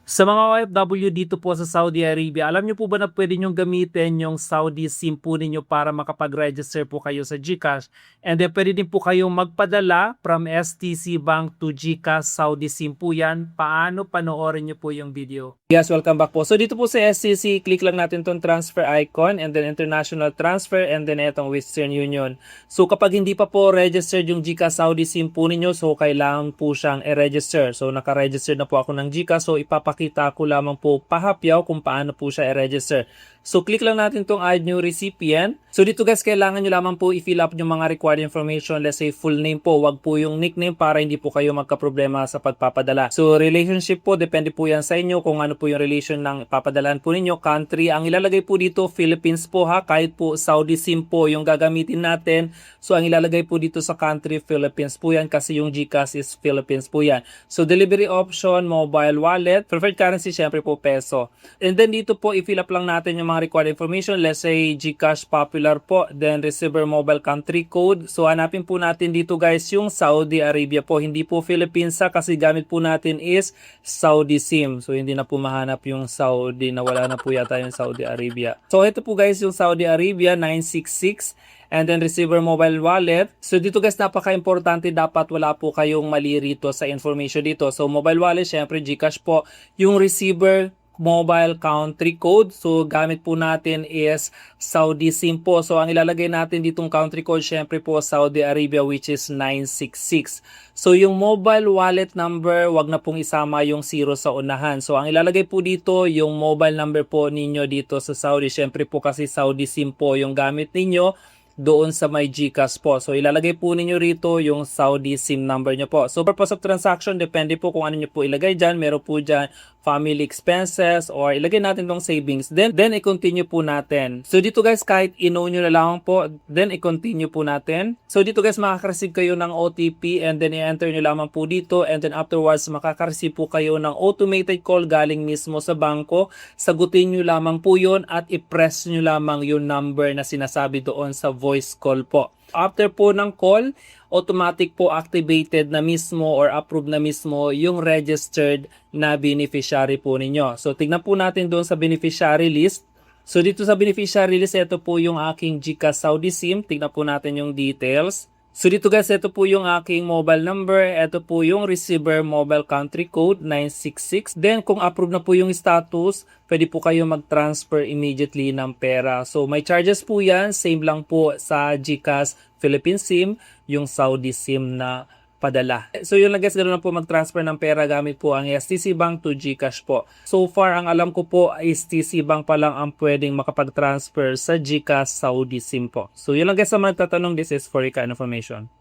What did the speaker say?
Sa mga OFW dito po sa Saudi Arabia, alam niyo po ba na pwede niyong gamitin yung Saudi SIM po ninyo para makapag-register po kayo sa GCash? And then pwede din po kayong magpadala from STC Bank to GCash Saudi SIM po yan. Paano? Panoorin niyo po yung video. Yes, welcome back po. So dito po sa STC, click lang natin tong transfer icon and then international transfer and then itong Western Union. So kapag hindi pa po registered yung GCash Saudi SIM po ninyo, so kailangan po siyang i-register. So naka-register na po ako ng GCash, so ipapakita ko lamang po pahapyaw kung paano po siya i-register. So click lang natin tong add new recipient. So dito guys, kailangan nyo lamang po i-fill up yung mga required information. Let's say full name po, wag po yung nickname para hindi po kayo magka-problema sa pagpapadala. So relationship po, depende po yan sa inyo kung ano po yung relation ng papadalan po ninyo. Country, ang ilalagay po dito Philippines po ha, kahit po Saudi SIM po yung gagamitin natin. So ang ilalagay po dito sa country Philippines po yan kasi yung GCash is Philippines po yan. So delivery option, mobile wallet, preferred currency syempre po peso. And then dito po i-fill up lang natin yung mga required information. Let's say GCash popular po, then receiver mobile country code. So hanapin po natin dito guys yung Saudi Arabia po, hindi po Philippines ha, kasi gamit po natin is Saudi SIM. So hindi na po mahanap yung Saudi, nawala na po yata yung Saudi Arabia. So ito po guys yung Saudi Arabia 966 and then receiver mobile wallet. So dito guys, napaka-importante, dapat wala po kayong mali rito sa information dito. So mobile wallet, syempre GCash po. Yung receiver mobile country code, so gamit po natin is Saudi SIM po. So ang ilalagay natin ditong country code syempre po Saudi Arabia, which is 966. So yung mobile wallet number, wag na pong isama yung 0 sa unahan. So ang ilalagay po dito yung mobile number po ninyo dito sa Saudi. Syempre po kasi Saudi SIM po yung gamit ninyo doon sa may GCash po. So ilalagay po ninyo rito yung Saudi SIM number nyo po. So purpose of transaction, depende po kung ano nyo po ilagay dyan. Meron po dyan family expenses or ilagay natin tong savings. Then i-continue po natin. So dito guys, kahit i-know nyo na lang po, then i-continue po natin. So dito guys, makaka-receive kayo ng OTP and then i-enter nyo lamang po dito and then afterwards makaka-receive po kayo ng automated call galing mismo sa bangko. Sagutin nyo lamang po yun at i-press nyo lamang yung number na sinasabi doon sa voice call po. After po ng call, automatic po activated na mismo or approved na mismo yung registered na beneficiary po ninyo. So tignan po natin doon sa beneficiary list. So dito sa beneficiary list, ito po yung aking GCash Saudi SIM. Tignan po natin yung details. So dito guys, ito po yung aking mobile number, ito po yung receiver mobile country code 966. Then kung approve na po yung status, pwede po kayo mag-transfer immediately ng pera. So may charges po yan, same lang po sa GCash Philippine SIM, yung Saudi SIM na padala. So yun lang guys, ganoon lang po mag-transfer ng pera gamit po ang STC Bank to GCash po. So far, ang alam ko po, STC Bank pa lang ang pwedeng makapag-transfer sa GCash Saudi SIM po. So yun lang guys, sa mga tatanong, this is for your information.